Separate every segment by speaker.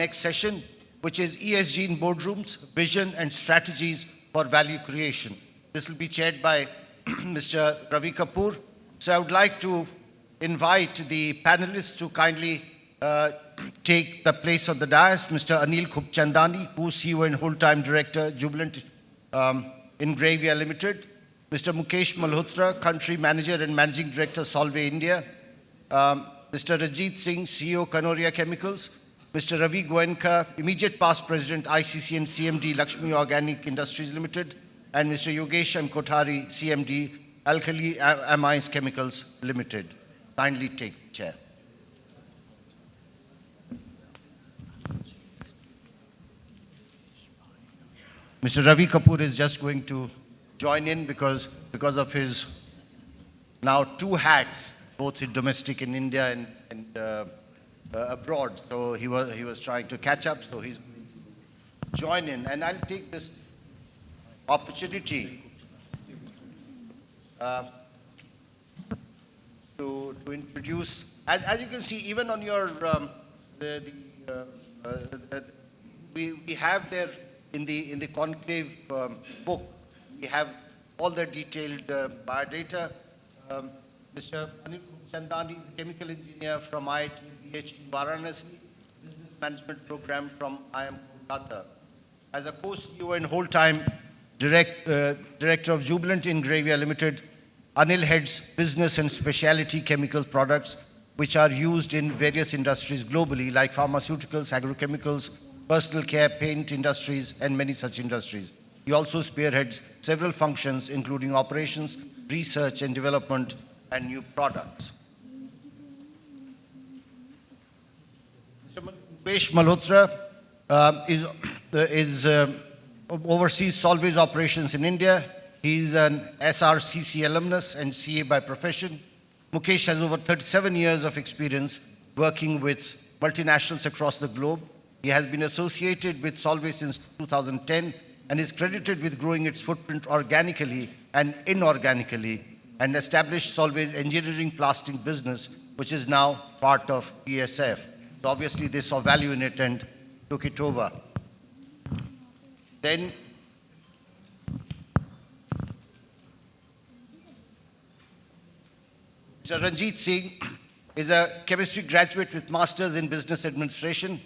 Speaker 1: next session, which is ESG in boardrooms, vision and strategies for value creation. This will be chaired by Mr. Ravi Kapoor. So I would like to invite the panelists to kindly take the place of the dais. Mr. Anil Khubchandani, who's CEO and whole-time director, Jubilant Ingravia Limited. Mr. Mukesh Malhotra, country manager and managing director, Solvay India. Mr. Rajit Singh, CEO, Kanoria Chemicals. Mr. Ravi Goenka, immediate past president, ICC and CMD, Lakshmi Organic Industries Limited. And Mr. Yogesh M. Kothari, CMD, Alkali Amines Chemicals Limited. Kindly take chair. Mr. Ravi Kapoor is just going to join in because of his now two hats, both in domestic in India and abroad. So he was trying to catch up, so he's join in. And I'll take this opportunity to introduce, as you can see, even on your, we have there in the Conclave book, we have all the detailed biodata. Mr. Anil Chandani, chemical engineer from IIT BHU Varanasi, business management program from IIM Kolkata. As a co-CEO and whole-time director of Jubilant Ingravia Limited, Anil heads business and specialty chemical products which are used in various industries globally like pharmaceuticals, agrochemicals, personal care, paint industries, and many such industries. He also spearheads several functions including operations, research and development, and new products. Mr. Mukesh Malhotra oversees Solvay's operations in India. He's an SRCC alumnus and CA by profession. Mukesh has over 37 years of experience working with multinationals across the globe. He has been associated with Solvay since 2010 and is credited with growing its footprint organically and inorganically and established Solvay's engineering plastic business, which is now part of ESF. So obviously they saw value in it and took it over. Then Mr. Ranjit Singh is a chemistry graduate with Masters in Business Administration.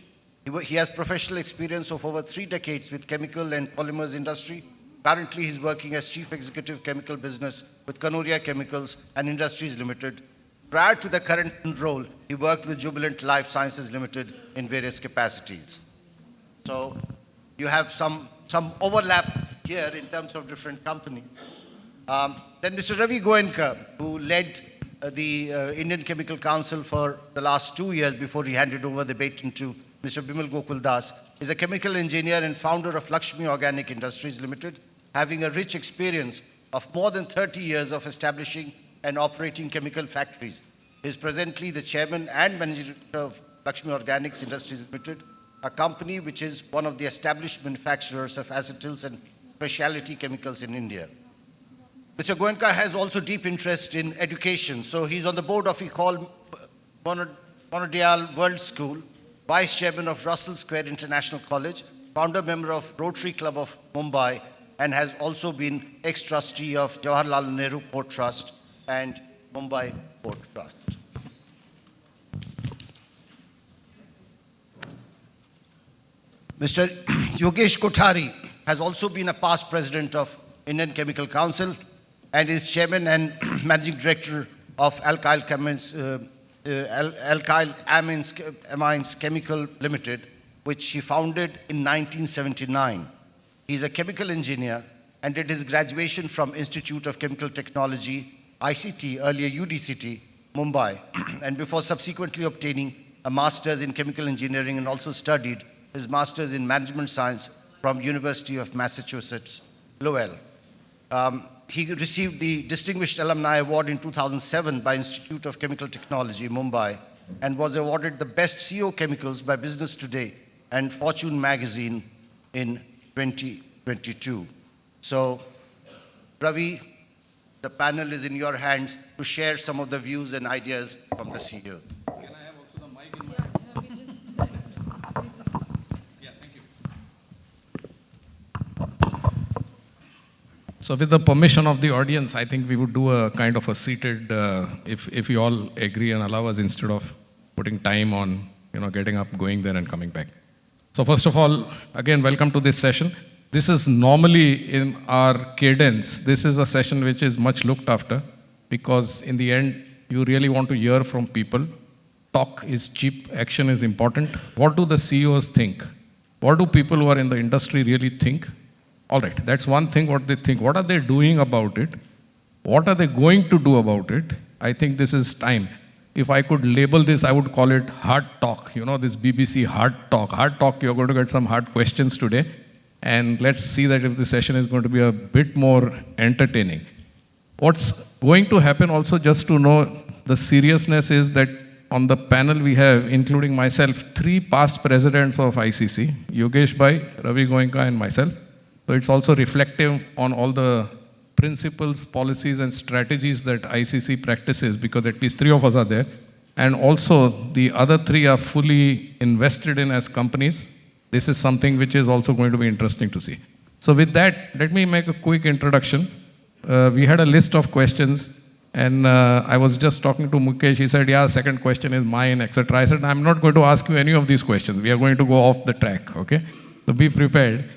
Speaker 1: He has professional experience of over 3 decades with chemical and polymers industry. Currently, he's working as Chief Executive Chemical Business with Kanoria Chemicals and Industries Limited. Prior to the current role, he worked with Jubilant Life Sciences Limited in various capacities. So you have some overlap here in terms of different companies. Then Mr. Ravi Goenka, who led the Indian Chemical Council for the last 2 years before he handed over the baton to Mr. Bimal Gokul Das, is a chemical engineer and founder of Lakshmi Organic Industries Limited, having a rich experience of more than 30 years of establishing and operating chemical factories. He is presently the chairman and managing director of Lakshmi Organics Industries Limited, a company which is one of the established manufacturers of acetyls and specialty chemicals in India. Mr. Goenka has also deep interest in education, so he's on the board of Ecole Mondiale World School, Vice Chairman of Russell Square International College, founder member of Rotary Club of Mumbai, and has also been ex-trustee of Jawaharlal Nehru Port Trust and Mumbai Port Trust. Mr. Yogesh Kothari has also been a past president of Indian Chemical Council and is chairman and managing director of Alkyl Amines Chemical Limited, which he founded in 1979. He is a chemical engineer and did his graduation from Institute of Chemical Technology, ICT, earlier UDCT, Mumbai, and before subsequently obtaining a master's in chemical engineering and also studied his master's in management science from University of Massachusetts, Lowell. He received the Distinguished Alumni Award in 2007 by Institute of Chemical Technology, Mumbai, and was awarded the Best CEO Chemicals by Business Today and Fortune magazine in 2022. So, Ravi, the panel is in your hands to share some of the views and ideas from the CEO.
Speaker 2: Can I have also the mic in my hand?
Speaker 3: Yeah, we just
Speaker 2: So with the permission of the audience, I think we would do a kind of a seated, if you all agree and allow us, instead of putting time on, getting up, going there and coming back. So first of all, again, welcome to this session. This is normally in our cadence. This is a session which is much looked after because in the end, you really want to hear from people. Talk is cheap, action is important. What do the CEOs think? What do people who are in the industry really think? All right, that's one thing what they think. What are they doing about it? What are they going to do about it? I think this is time. If I could label this, I would call it hard talk. This BBC hard talk. Hard talk, you're going to get some hard questions today. And let's see that if the session is going to be a bit more entertaining. What's going to happen also, just to know the seriousness, is that on the panel we have, including myself, 3 past presidents of ICC, Yogesh Bhai, Ravi Goenka and myself. So it's also reflective on all the principles, policies and strategies that ICC practices, because at least 3 of us are there. And also the other 3 are fully invested in as companies. This is something which is also going to be interesting to see. So with that, let me make a quick introduction. We had a list of questions and I was just talking to Mukesh. He said, yeah, second question is mine, etc. I said, I'm not going to ask you any of these questions. We are going to go off the track, okay? So be prepared.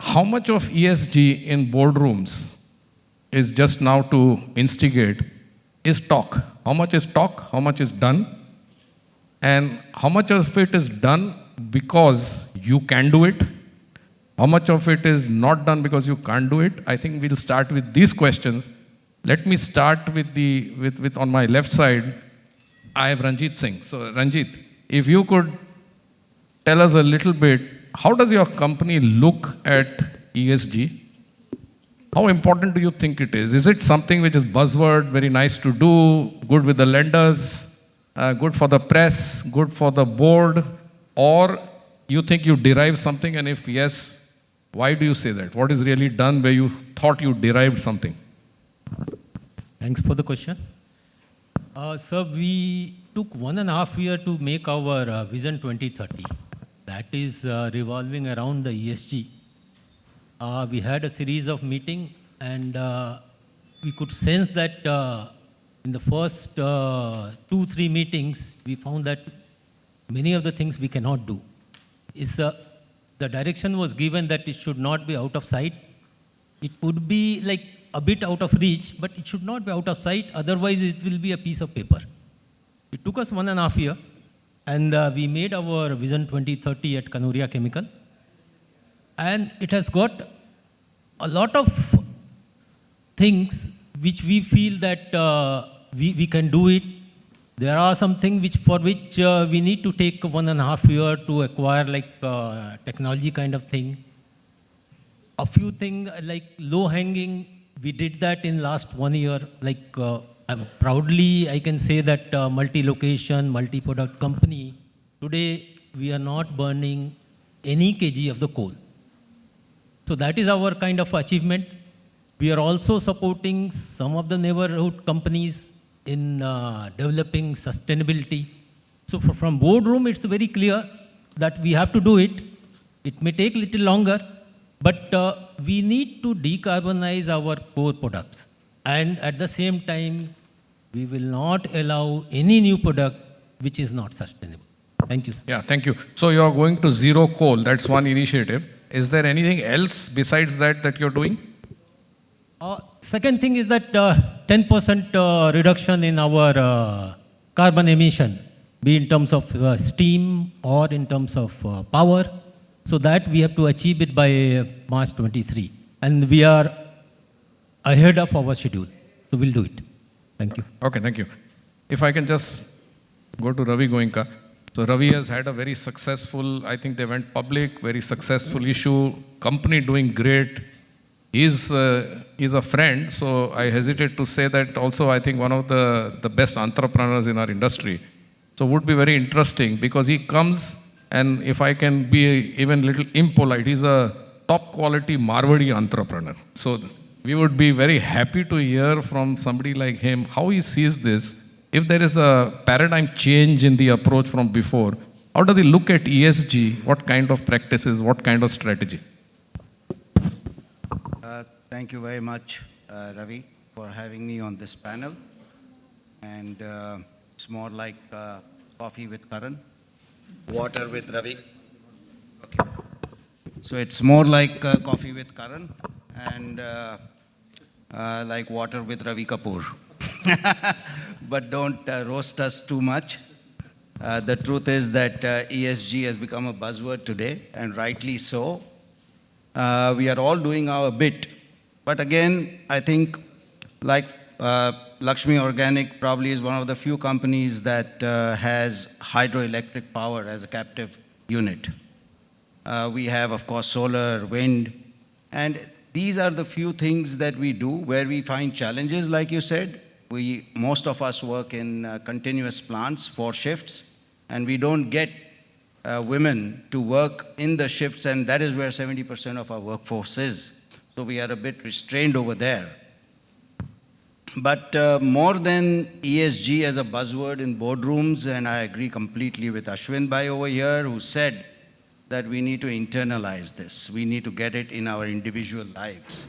Speaker 2: How much of ESG in boardrooms is just now to instigate is talk? How much is talk? How much is done? And how much of it is done because you can do it? How much of it is not done because you can't do it? I think we'll start with these questions. Let me start with on my left side, I have Ranjit Singh. So Ranjit, if you could tell us a little bit, how does your company look at ESG? How important do you think it is? Is it something which is buzzword, very nice to do, good with the lenders, good for the press, good for the board, or you think you derive something, and if yes, why do you say that? What is really done where you thought you derived something?
Speaker 3: Thanks for the question. Sir, we took 1.5 years to make our Vision 2030. That is revolving around the ESG. We had a series of meetings and we could sense that in the first 2-3 meetings, we found that many of the things we cannot do. The direction was given that it should not be out of sight. It would be like a bit out of reach, but it should not be out of sight, otherwise it will be a piece of paper. It took us 1.5 years. And we made our Vision 2030 at Kanuria Chemical. And it has got a lot of things which we feel that we can do it. There are some things for which we need to take 1.5 years to acquire, like technology kind of thing. A few things like low-hanging, we did that in last 1 year. Like proudly, I can say that multi-location, multi-product company, today we are not burning any kg of the coal. So that is our kind of achievement. We are also supporting some of the neighborhood companies in developing sustainability. So from boardroom, it's very clear that we have to do it. It may take a little longer, but we need to decarbonize our core products. And at the same time, we will not allow any new product which is not sustainable. Thank you, sir.
Speaker 2: Yeah, thank you. So you are going to zero coal. That's one initiative. Is there anything else besides that you're doing?
Speaker 3: Second thing is that 10% reduction in our carbon emission, be in terms of steam or in terms of power. So that we have to achieve it by March 23. And we are ahead of our schedule. So we'll do it. Thank you.
Speaker 2: Okay, thank you. If I can just go to Ravi Goenka. So Ravi has had a very successful, I think they went public, very successful issue, company doing great. He's a friend, so I hesitate to say that also I think one of the best entrepreneurs in our industry. So would be very interesting because he comes, and if I can be even little impolite, he's a top quality Marwadi entrepreneur. So we would be very happy to hear from somebody like him how he sees this. If there is a paradigm change in the approach from before, how does he look at ESG? What kind of practices, what kind of strategy?
Speaker 4: Thank you very much, Ravi, for having me on this panel. And it's more like coffee with Karan, water with Ravi. Okay. So it's more like coffee with Karan and like water with Ravi Kapoor. But don't roast us too much. The truth is that ESG has become a buzzword today, and rightly so. We are all doing our bit. But again, I think like Lakshmi Organic probably is one of the few companies that has hydroelectric power as a captive unit. We have, of course, solar, wind, and these are the few things that we do where we find challenges, like you said. Most of us work in continuous plants, 4 shifts, and we don't get women to work in the shifts, and that is where 70% of our workforce is. So we are a bit restrained over there. But more than ESG as a buzzword in boardrooms, and I agree completely with Ashwin Bhai over here, who said that we need to internalize this. We need to get it in our individual lives.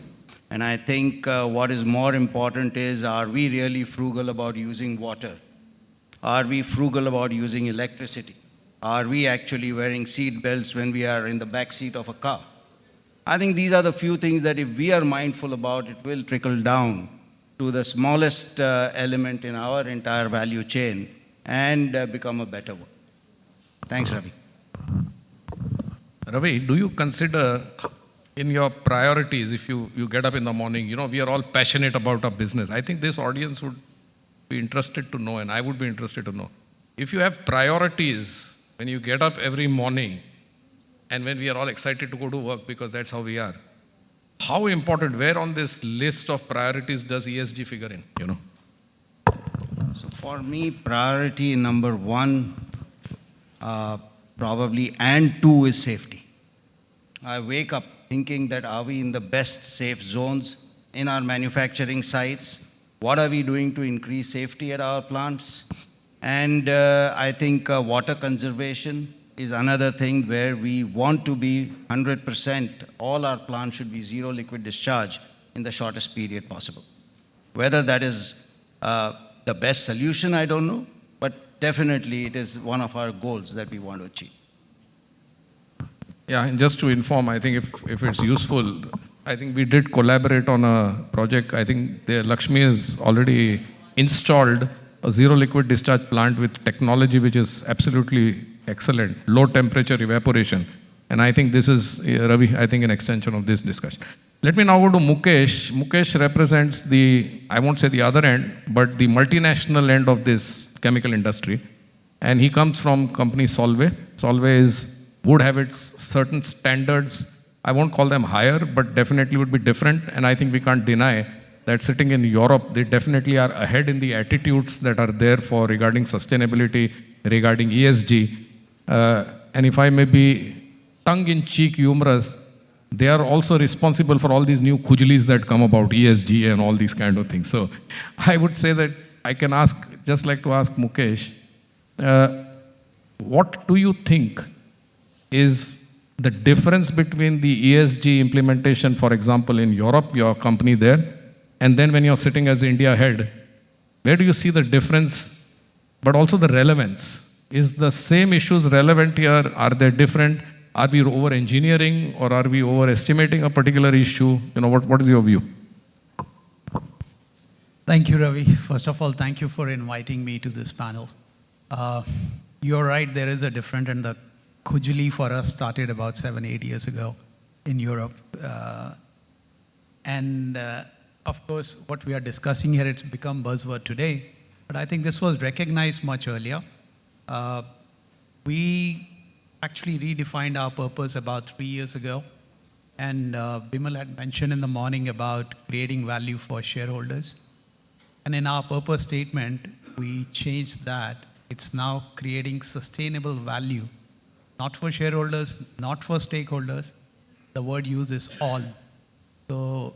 Speaker 4: And I think what is more important is, are we really frugal about using water? Are we frugal about using electricity? Are we actually wearing seat belts when we are in the back seat of a car? I think these are the few things that if we are mindful about, it will trickle down to the smallest element in our entire value chain and become a better one. Thanks, Ravi.
Speaker 2: Ravi, do you consider in your priorities, if you get up in the morning, we are all passionate about our business. I think this audience would be interested to know, and I would be interested to know. If you have priorities when you get up every morning, and when we are all excited to go to work because that's how we are, how important, where on this list of priorities does ESG figure in,
Speaker 4: So for me, priority number 1, probably, and 2 is safety. I wake up thinking that are we in the best safe zones in our manufacturing sites? What are we doing to increase safety at our plants? And I think water conservation is another thing where we want to be 100%. All our plants should be zero liquid discharge in the shortest period possible. Whether that is the best solution, I don't know, but definitely it is one of our goals that we want to achieve.
Speaker 2: Yeah, and just to inform, I think if it's useful, I think we did collaborate on a project. I think Lakshmi has already installed a zero liquid discharge plant with technology which is absolutely excellent, low temperature evaporation. And I think this is, Ravi, I think an extension of this discussion. Let me now go to Mukesh. Mukesh represents the, I won't say the other end, but the multinational end of this chemical industry. And he comes from company Solvay. Solvay would have its certain standards. I won't call them higher, but definitely would be different. And I think we can't deny that sitting in Europe, they definitely are ahead in the attitudes that are there for regarding sustainability, regarding ESG. And if I may be tongue-in-cheek humorous, they are also responsible for all these new khujalis that come about ESG and all these kind of things. So I would say that I can ask, just like to ask Mukesh, what do you think is the difference between the ESG implementation, for example, in Europe, your company there, and then when you're sitting as India head, where do you see the difference, but also the relevance? Is the same issues relevant here? Are they different? Are we over-engineering or are we overestimating a particular issue? What is your view?
Speaker 5: Thank you, Ravi. First of all, thank you for inviting me to this panel. You're right, there is a different, and the khujli for us started about 7-8 years ago in Europe. Of course, what we are discussing here, it's become buzzword today, but I think this was recognized much earlier. We actually redefined our purpose about 3 years ago, and Bimal had mentioned in the morning about creating value for shareholders. And in our purpose statement, we changed that. It's now creating sustainable value, not for shareholders, not for stakeholders. The word used is all. So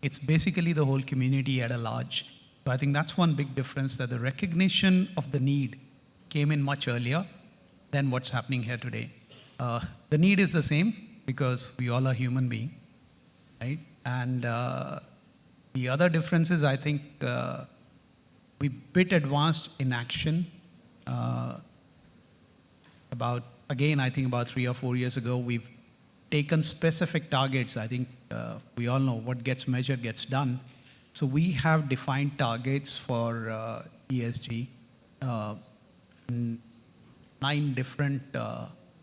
Speaker 5: it's basically the whole community at a large. So I think that's one big difference, that the recognition of the need came in much earlier than what's happening here today. The need is the same because we all are human beings, right? And the other difference is, I think, we bit advanced in action. I think about 3 or 4 years ago, we've taken specific targets. I think we all know what gets measured gets done. So we have defined targets for ESG in 9 different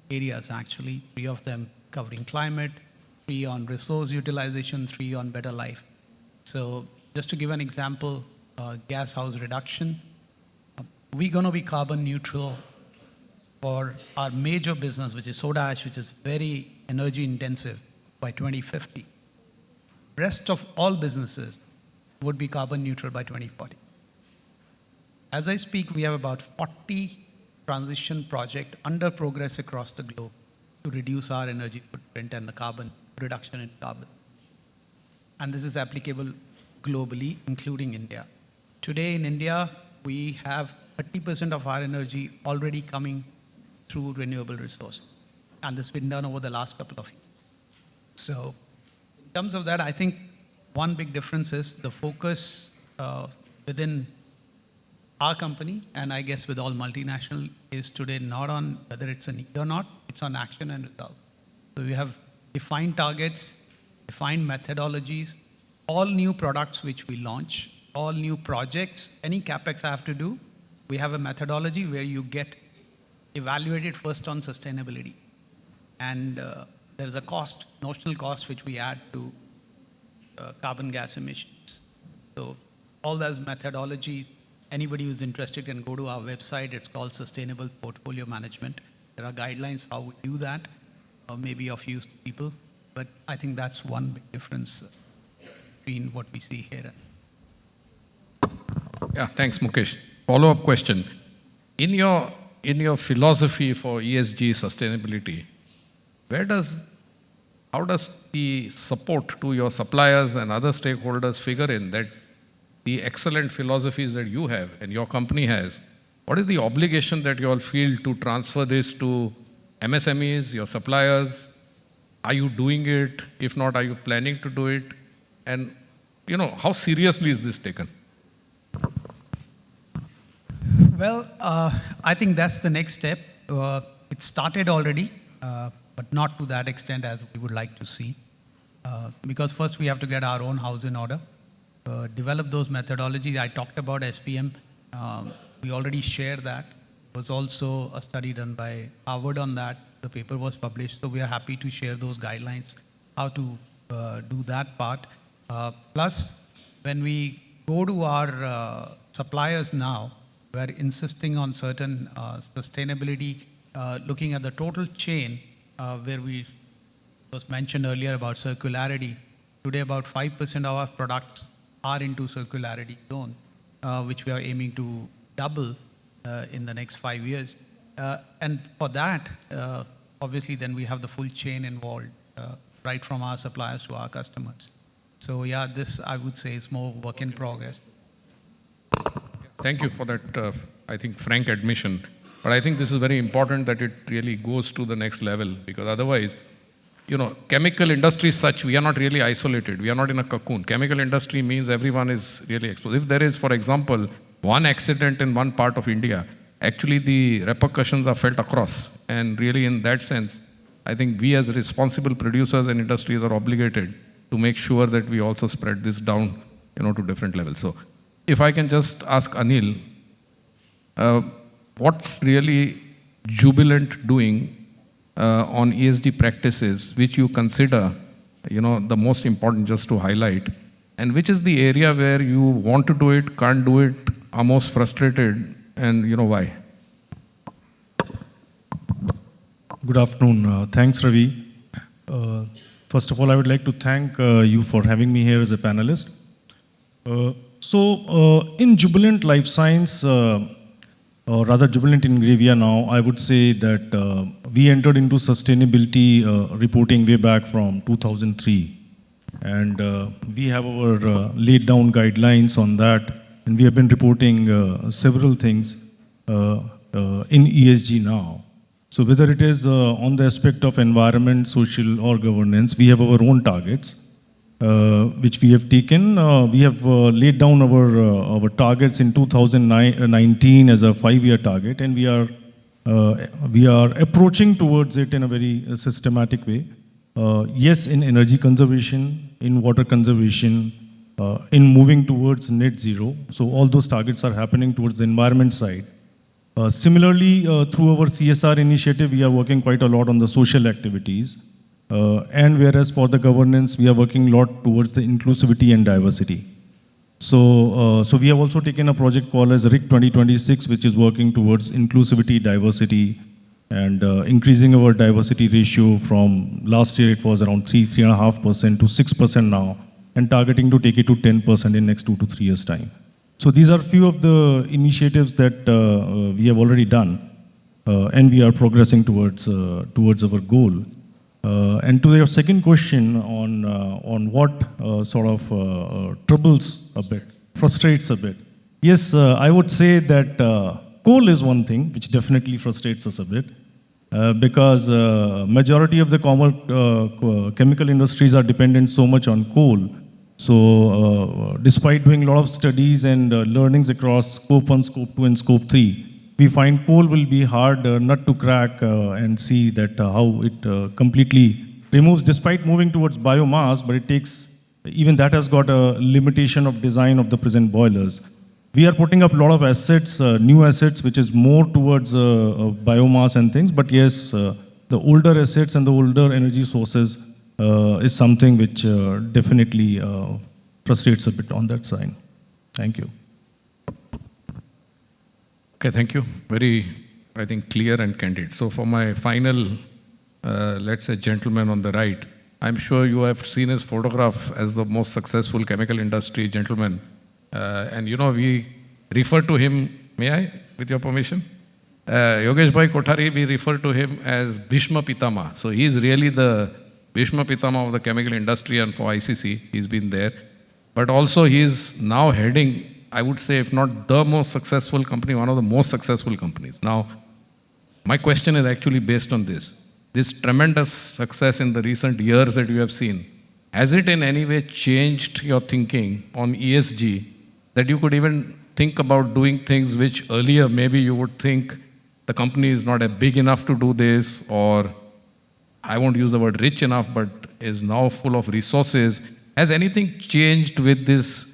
Speaker 5: areas, actually. 3 of them covering climate, 3 on resource utilization, 3 on better life. So just to give an example, gas house reduction, we're going to be carbon neutral for our major business, which is soda ash, which is very energy intensive, by 2050. Rest of all businesses would be carbon neutral by 2040. As I speak, we have about 40 transition projects under progress across the globe to reduce our energy footprint and the carbon reduction in carbon. And this is applicable globally, including India. Today in India, we have 30% of our energy already coming through renewable resources. And this has been done over the last couple of years. So in terms of that, I think one big difference is the focus within our company, and I guess with all multinational, is today not on whether it's a need or not, it's on action and results. So we have defined targets, defined methodologies, all new products which we launch, all new projects, any CapEx I have to do, we have a methodology where you get evaluated first on sustainability. And there's a cost, notional cost, which we add to carbon gas emissions. So all those methodologies, anybody who's interested can go to our website. It's called Sustainable Portfolio Management. There are guidelines how we do that, maybe of use to people. But I think that's one big difference between what we see here.
Speaker 2: Yeah, thanks, Mukesh. Follow-up question. In your philosophy for ESG sustainability, how does the support to your suppliers and other stakeholders figure in that the excellent philosophies that you have and your company has? What is the obligation that you all feel to transfer this to MSMEs, your suppliers? Are you doing it? If not, are you planning to do it? And, how seriously is this taken?
Speaker 5: Well, I think that's the next step. It started already, but not to that extent as we would like to see. Because first we have to get our own house in order, develop those methodologies. I talked about SPM. We already shared that. There was also a study done by Harvard on that. The paper was published, so we are happy to share those guidelines, how to do that part. Plus, when we go to our suppliers now, we're insisting on certain sustainability, looking at the total chain, where we was mentioned earlier about circularity. Today, about 5% of our products are into circularity zone, which we are aiming to double in the next 5 years. And for that, obviously, then we have the full chain involved, right from our suppliers to our customers. So yeah, this I would say is more work in progress.
Speaker 2: Thank you for that, I think, frank admission. But I think this is very important that it really goes to the next level, because otherwise, chemical industry is such, we are not really isolated. We are not in a cocoon. Chemical industry means everyone is really exposed. If there is, for example, one accident in one part of India, actually the repercussions are felt across. And really in that sense, I think we as responsible producers and industries are obligated to make sure that we also spread this down, to different levels. So if I can just ask Anil, what's really Jubilant doing on ESG practices, which you consider, the most important just to highlight, and which is the area where you want to do it, can't do it, are most frustrated, and why?
Speaker 6: Good afternoon. Thanks, Ravi. First of all, I would like to thank you for having me here as a panelist. In Jubilant Life Science, or rather Jubilant Ingravia now, I would say that we entered into sustainability reporting way back from 2003. And we have our laid down guidelines on that. And we have been reporting several things in ESG now. So whether it is on the aspect of environment, social or governance, we have our own targets. which we have taken. We have laid down our targets in 2019 as a 5-year target, and we are approaching towards it in a very systematic way. Yes, in energy conservation, in water conservation, in moving towards net zero. So all those targets are happening towards the environment side. Similarly, through our CSR initiative, we are working quite a lot on the social activities. And whereas for the governance, we are working a lot towards the inclusivity and diversity. So we have also taken a project called as RIC 2026, which is working towards inclusivity, diversity, and increasing our diversity ratio from last year it was around 3.5% to 6% now, and targeting to take it to 10% in next 2 to 3 years' time. So these are few of the initiatives that we have already done, and we are progressing towards our goal. And to your second question on what sort of troubles a bit, frustrates a bit. Yes, I would say that coal is one thing which definitely frustrates us a bit, because majority of the chemical industries are dependent so much on coal. So despite doing a lot of studies and learnings across scope 1, scope 2 and scope 3, we find coal will be hard nut to crack and see that how it completely removes, despite moving towards biomass, but it takes, even that has got a limitation of design of the present boilers. We are putting up a lot of assets, new assets, which is more towards biomass and things, but yes, the older assets and the older energy sources is something which definitely frustrates a bit on that side. Thank you.
Speaker 2: Okay, thank you. Very, I think, clear and candid. So for my final, let's say, gentleman on the right, I'm sure you have seen his photograph as the most successful chemical industry gentleman. And you know, we refer to him, may I, with your permission? Yogesh Bhai Kothari, we refer to him as Bhishma Pitama. So he is really the Bhishma Pitama of the chemical industry, and for ICC, he's been there. But also he is now heading, I would say, if not the most successful company, one of the most successful companies. Now, my question is actually based on this. This tremendous success in the recent years that you have seen, has it in any way changed your thinking on ESG, that you could even think about doing things which earlier maybe you would think the company is not big enough to do this, or I won't use the word rich enough, but is now full of resources. Has anything changed with this?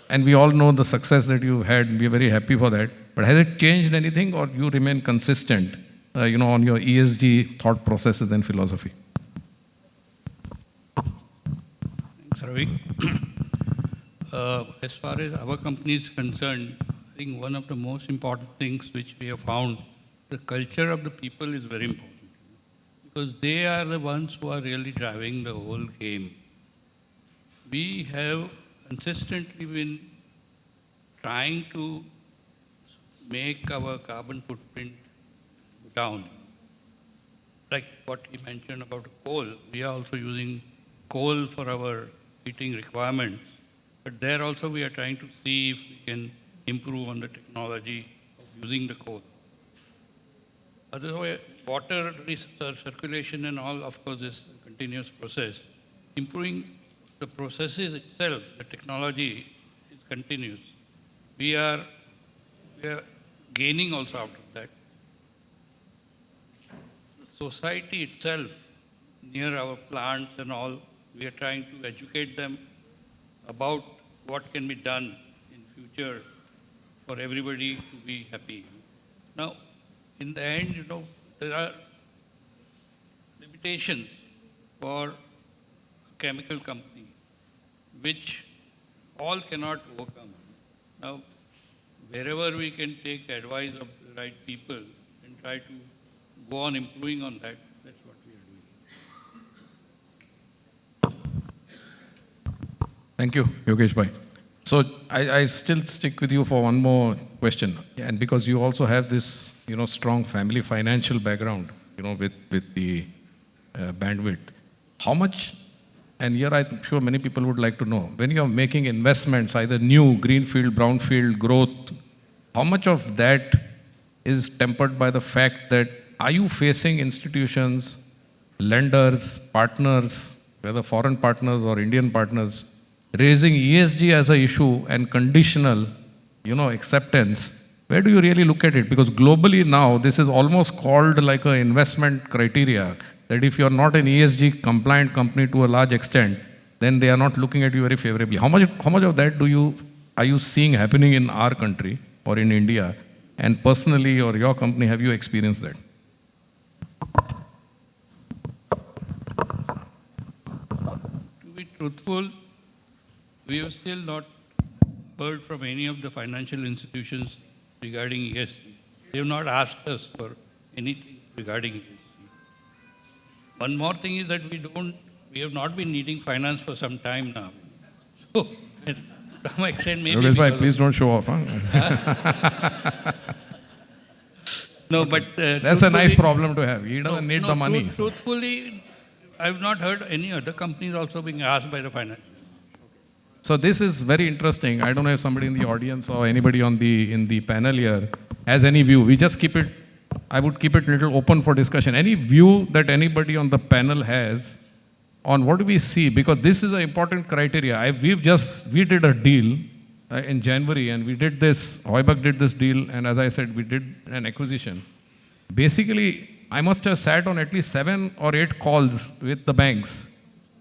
Speaker 2: And we all know the success that you had, we are very happy for that. But has it changed anything, or you remain consistent, on your ESG thought processes and philosophy?
Speaker 7: Thanks, Ravi. As far as our company is concerned, I think one of the most important things which we have found, the culture of the people is very important. Because they are the ones who are really driving the whole game. We have consistently been trying to make our carbon footprint down. Like what he mentioned about coal, we are also using coal for our heating requirements. But there also we are trying to see if we can improve on the technology of using the coal. Otherwise, water circulation and all, of course, is a continuous process. Improving the processes itself, the technology is continuous. We are gaining also out of that. Society itself, near our plants and all, we are trying to educate them about what can be done in future for everybody to be happy. Now, in the end, there are limitations for a chemical company, which all cannot overcome. Now, wherever we can take advice of the right people and try to go on improving on that, that's what we are doing.
Speaker 2: Thank you, Yogesh Bhai. So I still stick with you for one more question. And because you also have this, strong family financial background, with the bandwidth. How much, and here I'm sure many people would like to know, when you're making investments, either new, greenfield, brownfield, growth, how much of that is tempered by the fact that are you facing institutions, lenders, partners, whether foreign partners or Indian partners, raising ESG as an issue and conditional, acceptance, where do you really look at it? Because globally now, this is almost called like an investment criteria, that if you're not an ESG compliant company to a large extent, then they are not looking at you very favorably. How much of that are you seeing happening in our country or in India? And personally, or your company, have you experienced that?
Speaker 7: To be truthful, we have still not heard from any of the financial institutions regarding ESG. They have not asked us for anything regarding ESG. One more thing is that we have not been needing finance for some time now. So, to some extent, maybe.
Speaker 2: Yogesh bhai,
Speaker 7: because
Speaker 2: please don't show off. Huh?
Speaker 7: No, but.
Speaker 2: That's a nice
Speaker 7: truthfully-
Speaker 2: problem to have. He doesn't need the money. so.
Speaker 7: Truthfully, I have not heard any other companies also being asked by the finance.
Speaker 2: So this is very interesting. I don't know if somebody in the audience or anybody in the panel here has any view. I would keep it a little open for discussion. Any view that anybody on the panel has on what do we see? Because this is an important criteria. We did a deal in January, and Heuberg did this deal, and as I said, we did an acquisition. Basically, I must have sat on at least 7 or 8 calls with the banks,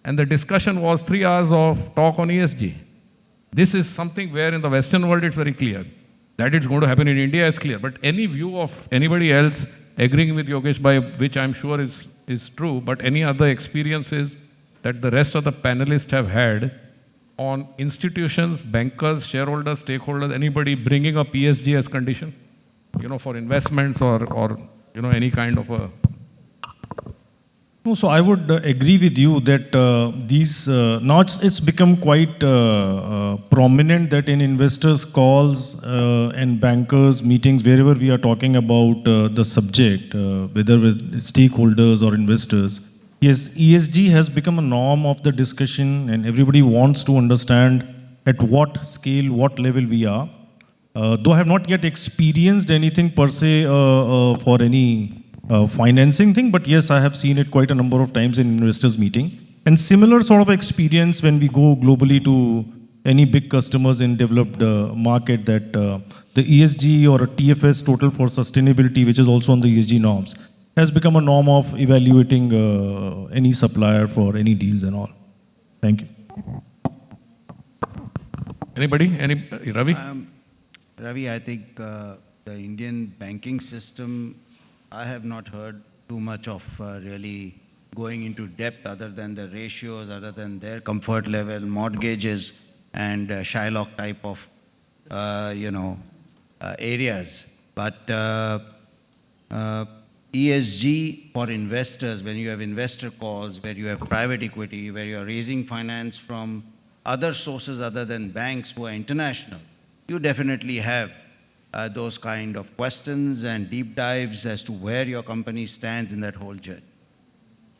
Speaker 2: and the discussion was 3 hours of talk on ESG. This is something where in the Western world it's very clear. That it's going to happen in India is clear. But any view of anybody else agreeing with Yogesh bhai, which I'm sure is true, but any other experiences that the rest of the panelists have had on institutions, bankers, shareholders, stakeholders, anybody bringing up ESG as condition, for investments or any kind of a...
Speaker 6: No, so I would agree with you that it's become quite prominent that in investors' calls and bankers' meetings, wherever we are talking about the subject, whether with stakeholders or investors, yes, ESG has become a norm of the discussion, and everybody wants to understand at what scale, what level we are. Though I have not yet experienced anything per se for any financing thing, but yes, I have seen it quite a number of times in investors meeting. And similar sort of experience when we go globally to any big customers in developed market, that the ESG or a TFS, total for sustainability, which is also on the ESG norms, has become a norm of evaluating any supplier for any deals and all. Thank you.
Speaker 2: Anybody? Ravi?
Speaker 4: Ravi, I think the Indian banking system, I have not heard too much of really going into depth other than the ratios, other than their comfort level, mortgages, and Shylock type of, areas. But ESG for investors, when you have investor calls, where you have private equity, where you are raising finance from other sources other than banks who are international, you definitely have those kind of questions and deep dives as to where your company stands in that whole journey.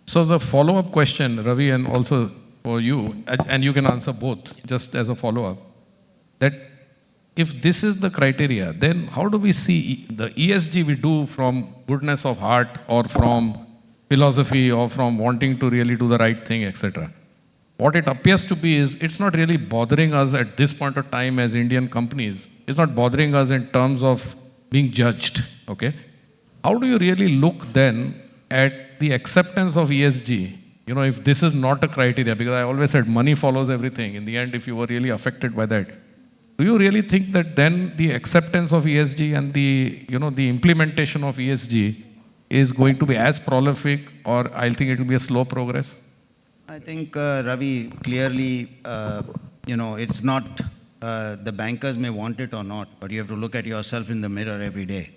Speaker 2: So the follow-up question, Ravi, and also for you, and you can answer both, just as a follow-up, that if this is the criteria, then how do we see the ESG we do from goodness of heart or from philosophy or from wanting to really do the right thing, etc.? What it appears to be is it's not really bothering us at this point of time as Indian companies. It's not bothering us in terms of being judged, okay? How do you really look then at the acceptance of ESG? If this is not a criteria, because I always said money follows everything. In the end, if you were really affected by that, do you really think that then the acceptance of ESG and the implementation of ESG is going to be as prolific, or I think it will be a slow progress?
Speaker 4: I think, Ravi, clearly, it's not, the bankers may want it or not, but you have to look at yourself in the mirror every day.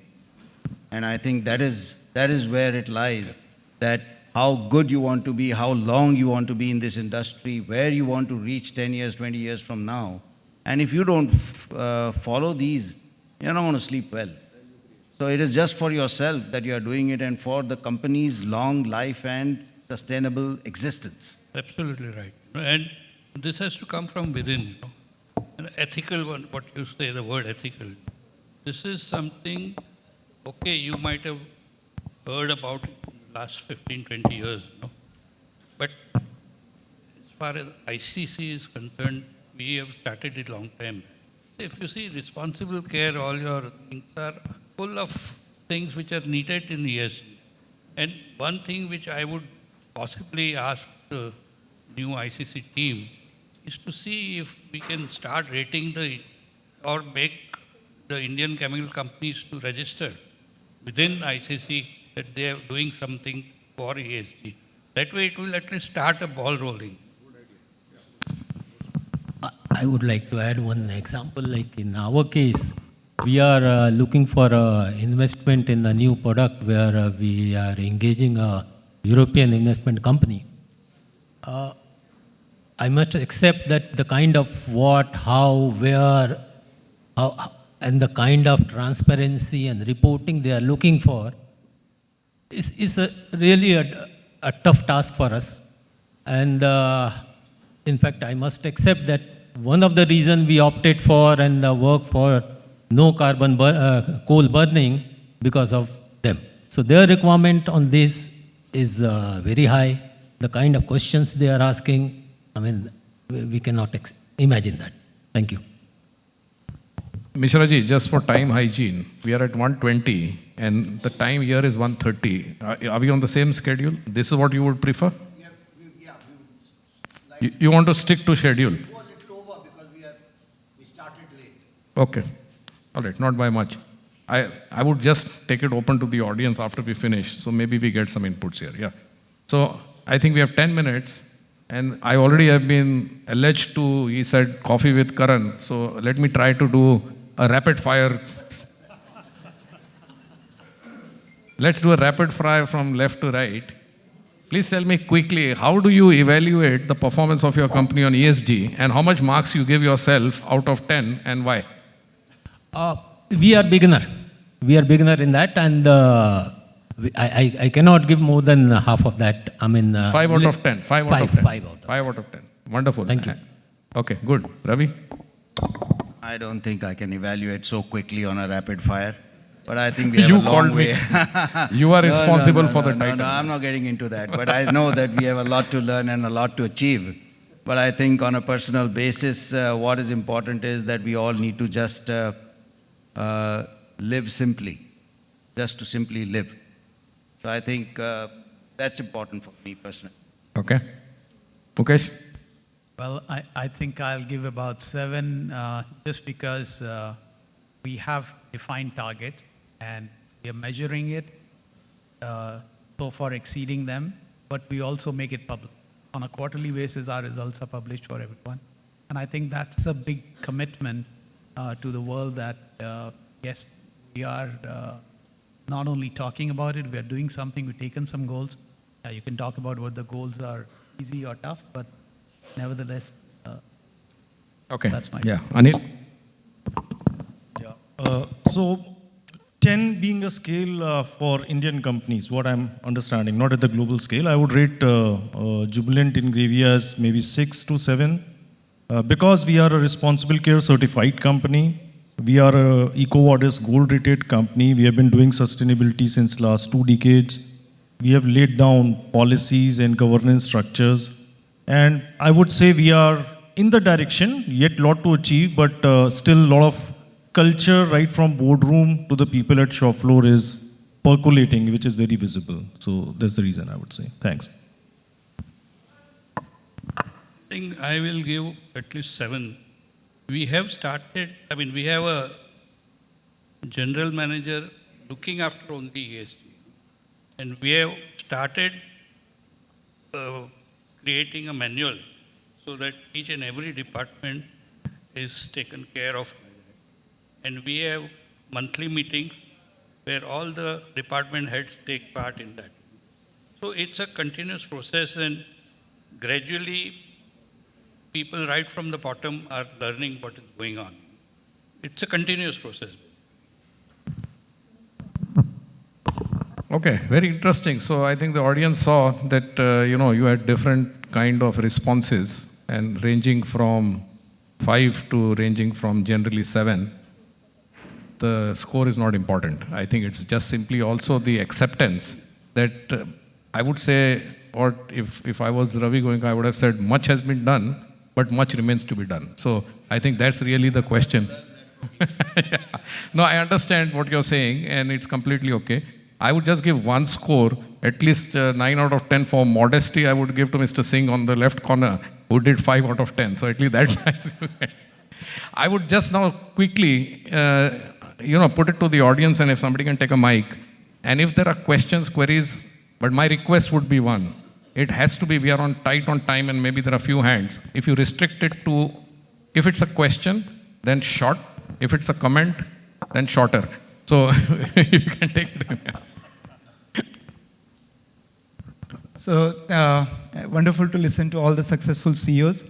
Speaker 4: And I think that is where it lies, that how good you want to be, how long you want to be in this industry, where you want to reach 10 years, 20 years from now. And if you don't follow these, you're not going to sleep well. So it is just for yourself that you are doing it, and for the company's long life and sustainable existence.
Speaker 7: Absolutely right. And this has to come from within. An ethical one, what you say, the word ethical. This is something, okay, you might have heard about it in the last 15, 20 years. But far as ICC is concerned, we have started it long time. If you see responsible care, all your things are full of things which are needed in ESG. And one thing which I would possibly ask the new ICC team is to see if we can start rating or make the Indian chemical companies to register within ICC that they are doing something for ESG. That way it will at least start a ball rolling.
Speaker 3: I would like to add one example. Like in our case, we are looking for investment in a new product where we are engaging a European investment company. I must accept that the kind of what, how, where, and the kind of transparency and reporting they are looking for is really a tough task for us. And in fact, I must accept that one of the reasons we opted for and work for no carbon coal burning because of them. So their requirement on this is very high. The kind of questions they are asking, I mean, we cannot imagine that. Thank you.
Speaker 2: Mishraji, just for time hygiene, we are at 1:20 and the time here is 1:30. Are we on the same schedule? This is what you would prefer? You want to stick to schedule?
Speaker 1: Go a little over because we started late.
Speaker 2: Okay. All right, not by much. I would just take it open to the audience after we finish, so maybe we get some inputs here. Yeah. So I think we have 10 minutes, and I already have been alleged to, he said, coffee with Karan. So let me try to do a rapid fire. Let's do a rapid fire from left to right. Please tell me quickly, how do you evaluate the performance of your company on ESG, and how much marks you give yourself out of 10, and why?
Speaker 3: We are beginner. We are beginner in that, and I cannot give more than half of that. I mean,
Speaker 2: 5 out of 10. 5 out of 10.
Speaker 3: 5 out of 10.
Speaker 2: 5 out of 10. Wonderful.
Speaker 3: Thank you.
Speaker 2: Okay, good. Ravi?
Speaker 4: I don't think I can evaluate so quickly on a rapid fire, but I think we have
Speaker 2: You
Speaker 4: a long
Speaker 2: called me.
Speaker 4: way.
Speaker 2: You are responsible for the
Speaker 4: No,
Speaker 2: title.
Speaker 4: I'm not getting into that, but I know that we have a lot to learn and a lot to achieve. But I think on a personal basis, what is important is that we all need to just live simply, just to simply live. So I think that's important for me personally.
Speaker 2: Okay. Mukesh?
Speaker 5: Well, I think I'll give about 7 just because we have defined targets and we are measuring it, so far exceeding them, but we also make it public. On a quarterly basis, our results are published for everyone. And I think that's a big commitment to the world that, yes, we are not only talking about it, we are doing something, we've taken some goals. You can talk about what the goals are, easy or tough, but nevertheless,
Speaker 2: Okay.
Speaker 5: That's my
Speaker 2: Yeah. Anil?
Speaker 6: So 10 being a scale for Indian companies, what I'm understanding, not at the global scale, I would rate Jubilant Ingrevia as maybe 6 to 7. Because we are a responsible care certified company, we are a EcoVadis gold rated company. We have been doing sustainability since last 2 decades. We have laid down policies and governance structures. And I would say we are in the direction, yet lot to achieve, but still a lot of culture right from boardroom to the people at shop floor is percolating, which is very visible. So that's the reason I would say. Thanks.
Speaker 7: I think I will give at least 7. We have started, we have a general manager looking after only ESG. And we have started creating a manual so that each and every department is taken care of. And we have monthly meetings where all the department heads take part in that. So it's a continuous process, and gradually people right from the bottom are learning what is going on. It's a continuous process.
Speaker 2: Okay, very interesting. So I think the audience saw that, you had different kind of responses, and ranging from 5 to ranging from generally 7. The score is not important. I think it's just simply also the acceptance that I would say or if I was Ravi Goenka, I would have said much has been done, but much remains to be done. So I think that's really the question. Yeah. No, I understand what you're saying, and it's completely okay. I would just give one score, at least 9 out of 10 for modesty. I would give to Mr. Singh on the left corner, who did 5 out of 10. So at least that. I would just now quickly, put it to the audience, and if somebody can take a mic, and if there are questions, queries, but my request would be one. It has to be, we are tight on time, and maybe there are few hands. If you restrict it to, if it's a question, then short. If it's a comment, then shorter. So you can take it.
Speaker 8: So wonderful to listen to all the successful CEOs.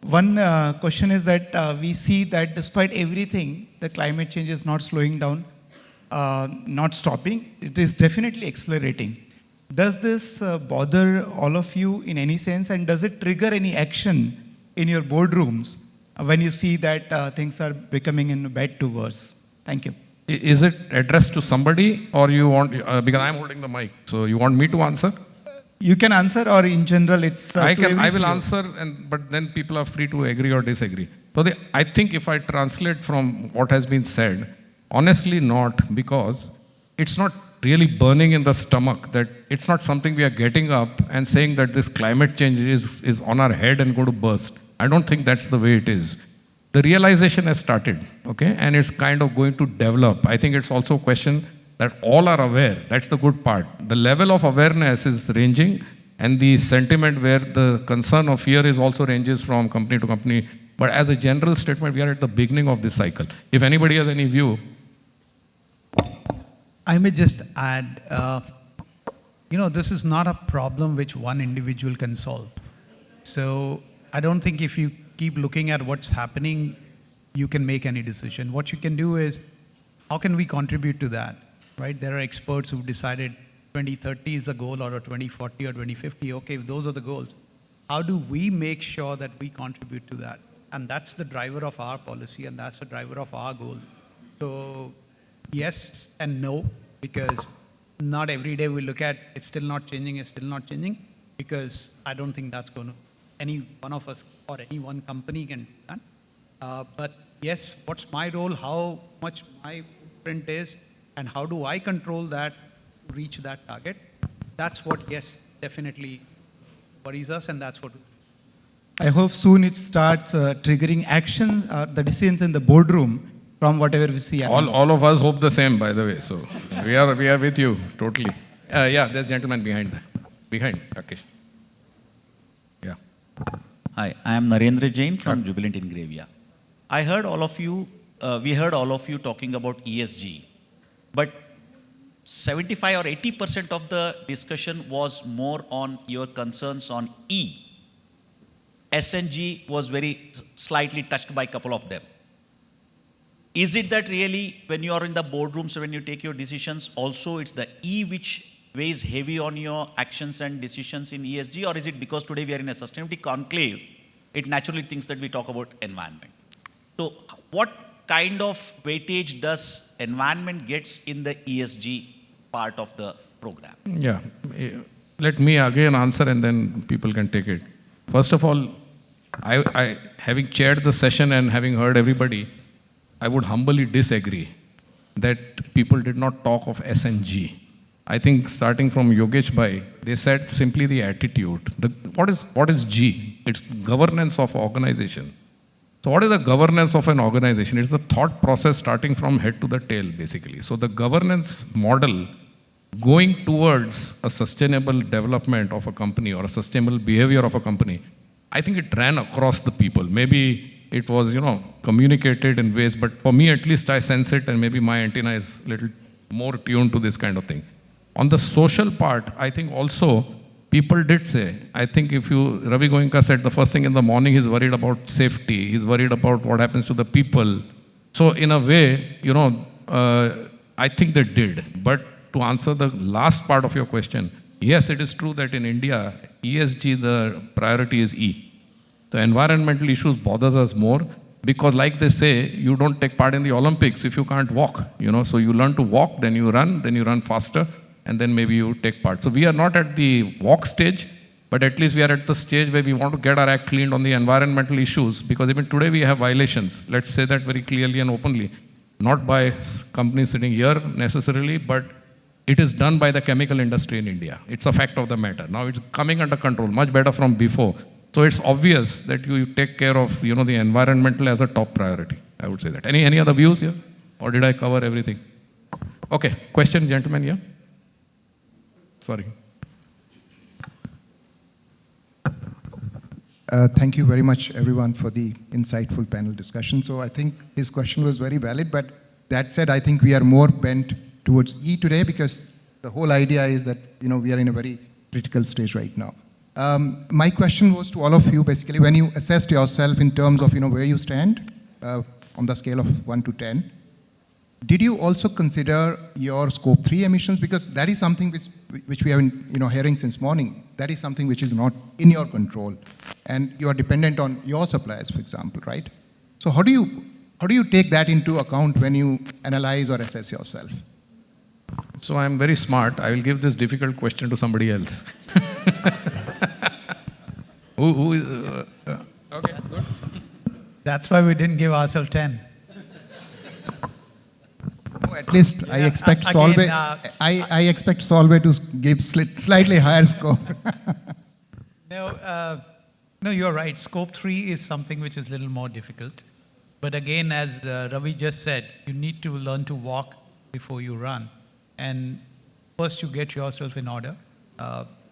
Speaker 8: One question is that we see that despite everything, the climate change is not slowing down, not stopping. It is definitely accelerating. Does this bother all of you in any sense, and does it trigger any action in your boardrooms when you see that things are becoming in bad to worse? Thank you.
Speaker 2: Is it addressed to somebody, or you want, because I'm holding the mic, so you want me to answer?
Speaker 8: You can answer, or in general, it's
Speaker 2: I will
Speaker 8: CEO.
Speaker 2: answer, but then people are free to agree or disagree. So I think if I translate from what has been said, honestly not, because it's not really burning in the stomach, that it's not something we are getting up and saying that this climate change is on our head and going to burst. I don't think that's the way it is. The realization has started, okay, and it's kind of going to develop. I think it's also a question that all are aware. That's the good part. The level of awareness is ranging, and the sentiment where the concern or fear is also ranges from company to company. But as a general statement, we are at the beginning of this cycle. If anybody has any view.
Speaker 5: I may just add, this is not a problem which one individual can solve. So I don't think if you keep looking at what's happening, you can make any decision. What you can do is, how can we contribute to that, right? There are experts who've decided 2030 is the goal, or 2040 or 2050. Okay, if those are the goals, how do we make sure that we contribute to that? And that's the driver of our policy, and that's the driver of our goal. So yes and no, because not every day we look at it's still not changing, because I don't think that's going to, any one of us or any one company can do that. But yes, what's my role, how much my footprint is, and how do I control that to reach that target? That's what, yes, definitely worries us, and that's what.
Speaker 8: I hope soon it starts triggering action, the decisions in the boardroom from whatever we see.
Speaker 2: All of us hope the same, by the way. So we are with you totally. Yeah, there's a gentleman behind Rakesh. Yeah.
Speaker 9: Hi, I am Narendra Jain from Jubilant Ingravia. I heard all of you, we heard all of you talking about ESG, but 75 or 80% of the discussion was more on your concerns on E. SNG was very slightly touched by a couple of them. Is it that really when you are in the boardrooms, when you take your decisions, also it's the E which weighs heavy on your actions and decisions in ESG, or is it because today we are in a sustainability conclave, it naturally thinks that we talk about environment? So what kind of weightage does environment gets in the ESG part of the program?
Speaker 2: Yeah. Let me again answer, and then people can take it. First of all, I having chaired the session and having heard everybody, I would humbly disagree that people did not talk of SNG. I think starting from Yogesh Bhai, they said simply the attitude. What is G? It's governance of organization. So what is the governance of an organization? It's the thought process starting from head to the tail, basically. So the governance model going towards a sustainable development of a company or a sustainable behavior of a company, I think it ran across the people. Maybe it was, communicated in ways, but for me at least I sense it, and maybe my antenna is a little more tuned to this kind of thing. On the social part, I think also people did say, I think if Ravi Goenka said the first thing in the morning, he's worried about safety, he's worried about what happens to the people. So in a way, I think they did. But to answer the last part of your question, yes, it is true that in India, ESG, the priority is E. So environmental issues bothers us more because, like they say, you don't take part in the Olympics if you can't walk, So you learn to walk, then you run faster, and then maybe you take part. So we are not at the walk stage, But at least we are at the stage where we want to get our act cleaned on the environmental issues, because even today we have violations. Let's say that very clearly and openly. Not by companies sitting here necessarily, but it is done by the chemical industry in India. It's a fact of the matter. Now it's coming under control, much better from before. So it's obvious that you take care of, the environmental as a top priority. I would say that. Any other views here? Or did I cover everything? Okay, question, gentlemen here. Sorry.
Speaker 10: Thank you very much, everyone, for the insightful panel discussion. So I think his question was very valid, but that said, I think we are more bent towards E today because the whole idea is that, we are in a very critical stage right now. My question was to all of you, basically, when you assessed yourself in terms of, where you stand on the scale of 1 to 10, did you also consider your scope 3 emissions? Because that is something which we have been hearing since morning. That is something which is not in your control. And you are dependent on your suppliers, for example, right? So how do you take that into account when you analyze or assess yourself?
Speaker 2: So I'm very smart. I will give this difficult question to somebody else. who is... okay, good.
Speaker 5: That's why we didn't give ourselves 10.
Speaker 10: No, at least I expect
Speaker 5: again,
Speaker 10: Solvay. I expect Solvay to give slightly higher score.
Speaker 5: No, you're right. Scope 3 is something which is a little more difficult. But again, as Ravi just said, you need to learn to walk before you run. And first you get yourself in order.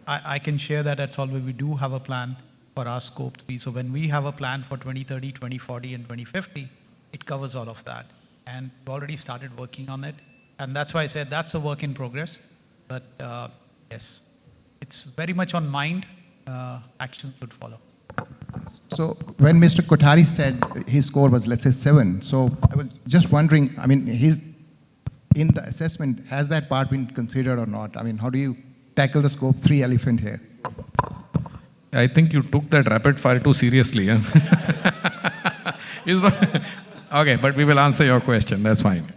Speaker 5: I can share that at Solvay we do have a plan for our scope 3. So when we have a plan for 2030, 2040 and 2050, it covers all of that. And we've already started working on it. And that's why I said that's a work in progress. But yes, it's very much on mind. Action should follow.
Speaker 10: So when Mr. Kothari said his score was, let's say, 7, so I was just wondering, in the assessment, has that part been considered or not? How do you tackle the scope 3 elephant here?
Speaker 2: I think you took that rapid fire too seriously. Okay, but we will answer your question. That's fine.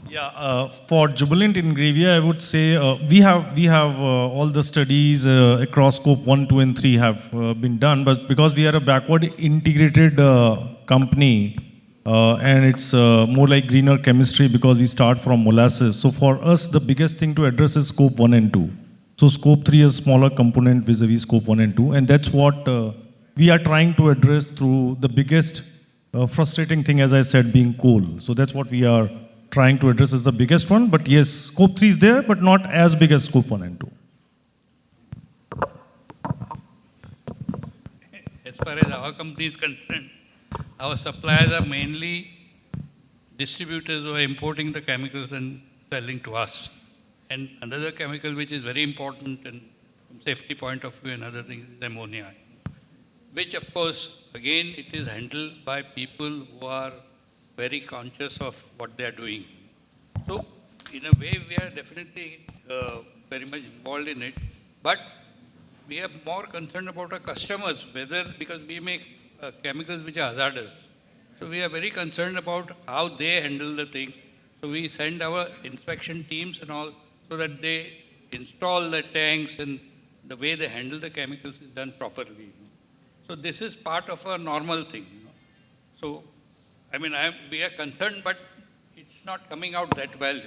Speaker 6: Yeah, for Jubilant Ingrevia, I would say we have all the studies across scope 1, 2, and 3 have been done, but because we are a backward integrated company, and it's more like greener chemistry because we start from molasses. So for us, the biggest thing to address is scope 1 and 2. So scope 3 is smaller component vis-a-vis scope 1 and 2, and that's what we are trying to address through the biggest frustrating thing, as I said, being coal. So that's what we are trying to address as the biggest one. But yes, scope 3 is there, but not as big as scope 1 and 2.
Speaker 7: As far as our company is concerned, our suppliers are mainly distributors who are importing the chemicals and selling to us. And another chemical which is very important and from safety point of view and other things is ammonia, which of course, again, it is handled by people who are very conscious of what they are doing. So, in a way, we are definitely very much involved in it, but we are more concerned about our customers, because we make chemicals which are hazardous. So we are very concerned about how they handle the things. So we send our inspection teams and all so that they install the tanks and the way they handle the chemicals is done properly. So this is part of a normal thing. So, we are concerned, but it's not coming out that well.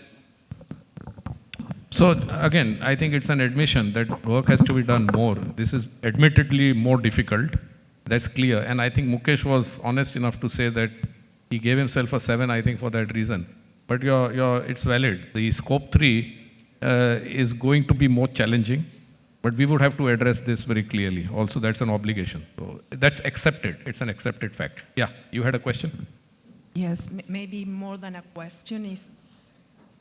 Speaker 2: So again, I think it's an admission that work has to be done more. This is admittedly more difficult. That's clear. And I think Mukesh was honest enough to say that he gave himself a 7, I think, for that reason. But it's valid. The scope 3 is going to be more challenging, but we would have to address this very clearly. Also, that's an obligation. So that's accepted. It's an accepted fact. Yeah, you had a question?
Speaker 11: Yes, maybe more than a question is,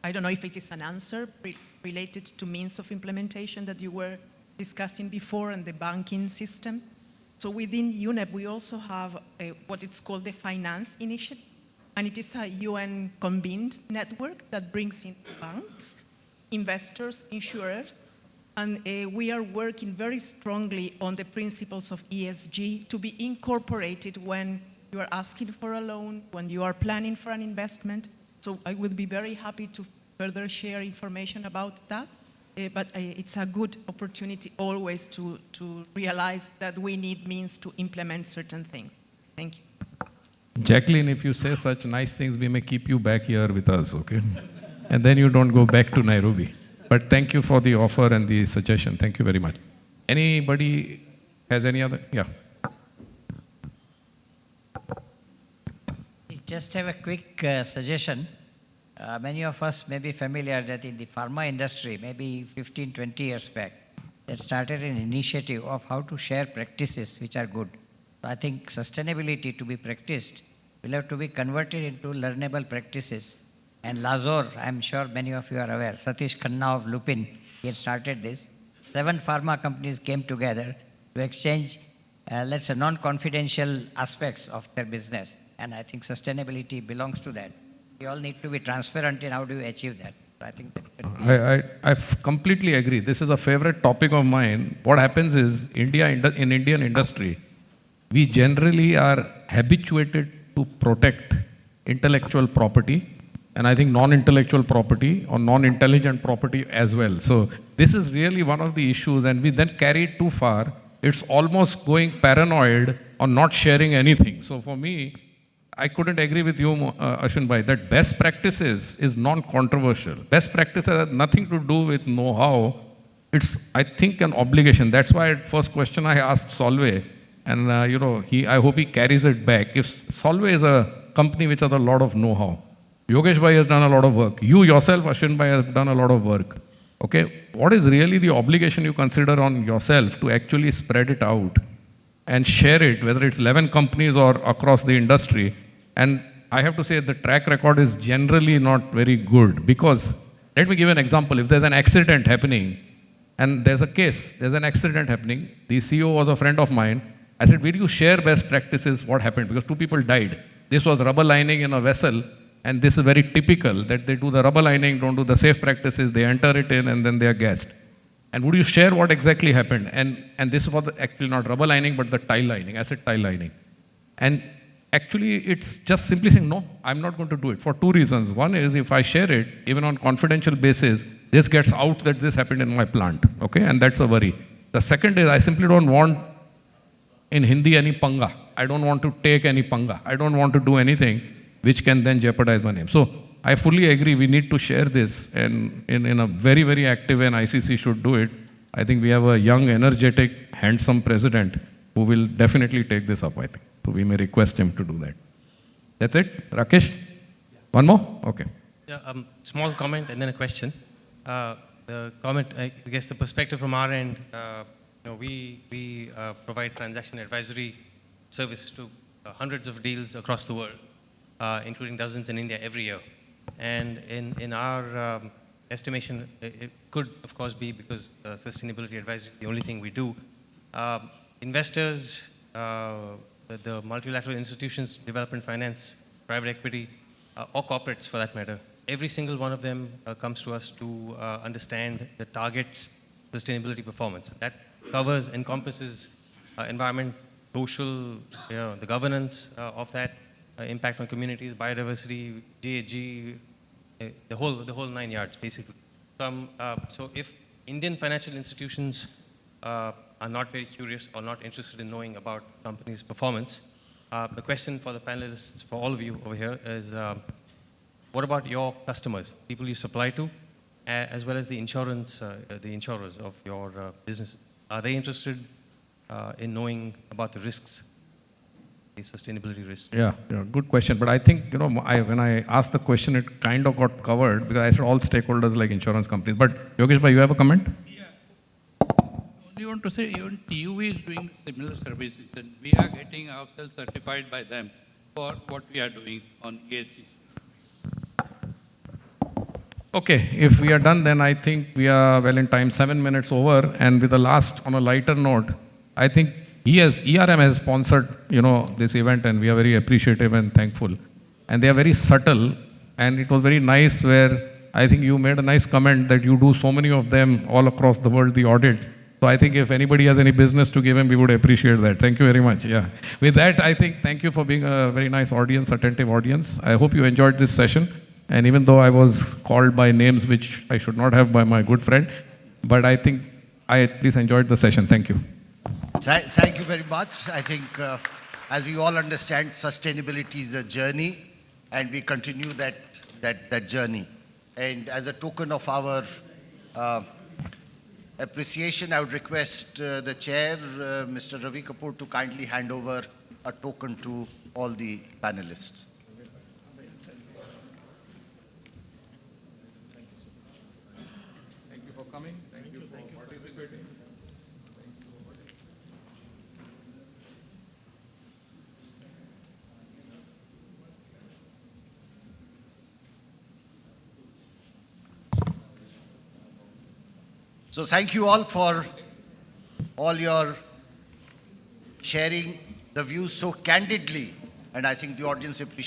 Speaker 11: I don't know if it is an answer related to means of implementation that you were discussing before and the banking systems. So within UNEP, we also have what it's called the Finance Initiative, and it is a UN-convened network that brings in banks, investors, insurers, and we are working very strongly on the principles of ESG to be incorporated when you are asking for a loan, when you are planning for an investment. So I would be very happy to further share information about that. but it's a good opportunity always to realize that we need means to implement certain things. Thank you.
Speaker 2: Jacqueline, if you say such nice things, we may keep you back here with us, okay? And then you don't go back to Nairobi. But thank you for the offer and the suggestion. Thank you very much. Anybody has any other? Yeah.
Speaker 12: Just have a quick suggestion. Many of us may be familiar that in the pharma industry, maybe 15, 20 years back, that started an initiative of how to share practices which are good. So I think sustainability to be practiced will have to be converted into learnable practices. And Lazor, I'm sure many of you are aware, Satish Khanna of Lupin, he had started this. 7 pharma companies came together to exchange, let's say, non-confidential aspects of their business. And I think sustainability belongs to that. We all need to be transparent in how do you achieve that. I think that
Speaker 2: I completely agree. This is a favorite topic of mine. What happens is, in Indian industry, we generally are habituated to protect intellectual property, and I think non-intellectual property or non-intelligent property as well. So this is really one of the issues, and we then carry it too far. It's almost going paranoid on not sharing anything. So for me, I couldn't agree with you, Ashwin Bhai, that best practices is non-controversial. Best practices have nothing to do with know-how. It's, I think, an obligation. That's why first question I asked Solvay, and I hope he carries it back. If Solvay is a company which has a lot of know-how, Yogesh Bhai has done a lot of work. You yourself, Ashwin Bhai, have done a lot of work. Okay, what is really the obligation you consider on yourself to actually spread it out and share it, whether it's 11 companies or across the industry? And I have to say the track record is generally not very good, because, let me give an example. If there's an accident happening, and there's a case, there's an accident happening, the CEO was a friend of mine. I said, will you share best practices, what happened? Because 2 people died. This was rubber lining in a vessel, and this is very typical that they do the rubber lining, don't do the safe practices, they enter it in, and then they are gassed. And would you share what exactly happened? And this was actually not rubber lining, but the tile lining, acid tile lining. And actually, it's just simply saying, no, I'm not going to do it for 2 reasons. One is, if I share it, even on confidential basis, this gets out that this happened in my plant, okay? And that's a worry. The second is, I simply don't want, in Hindi, any panga. I don't want to take any panga. I don't want to do anything which can then jeopardize my name. So I fully agree, we need to share this, and in a very, very active way, and ICC should do it. I think we have a young, energetic, handsome president who will definitely take this up, I think. So we may request him to do that. That's it? Rakesh? One more? Okay.
Speaker 13: Yeah, small comment and then a question. The comment, I guess the perspective from our end, we provide transaction advisory service to hundreds of deals across the world, including dozens in India every year. And in our estimation, it could, of course, be because sustainability advisory is the only thing we do. Investors, the multilateral institutions, development finance, private equity, or corporates for that matter, every single one of them comes to us to understand the target's sustainability performance. That covers, encompasses environment, social, the governance of that, impact on communities, biodiversity, GHG, the whole 9 yards, basically. So if Indian financial institutions are not very curious or not interested in knowing about companies' performance, the question for the panelists, for all of you over here, is what about your customers, people you supply to, as well as the insurers of your business? Are they interested in knowing about the risks, the sustainability risks?
Speaker 2: Yeah, good question. But I think, when I asked the question, it kind of got covered, because I said all stakeholders like insurance companies. But Yogesh Bhai, you have a comment?
Speaker 7: You want to say even TUV is doing similar services, and we are getting ourselves certified by them for what we are doing on ESG.
Speaker 2: Okay, if we are done, then I think we are well in time, 7 minutes over. And with the last, on a lighter note, I think ERM has sponsored, this event, and we are very appreciative and thankful. And they are very subtle, and it was very nice where I think you made a nice comment that you do so many of them all across the world, the audits. So I think if anybody has any business to give him, we would appreciate that. Thank you very much. Yeah. With that, I think thank you for being a very nice audience, attentive audience. I hope you enjoyed this session. And even though I was called by names which I should not have by my good friend, But I think I at least enjoyed the session. Thank you.
Speaker 1: Thank you very much. I think, as we all understand, sustainability is a journey, and we continue that journey. And as a token of our appreciation, I would request the chair, Mr. Ravi Kapoor, to kindly hand over a token to all the panelists.
Speaker 2: Thank you for coming. Thank you for participating.
Speaker 1: So thank you all for all your sharing the views so candidly, and I think the audience appreciates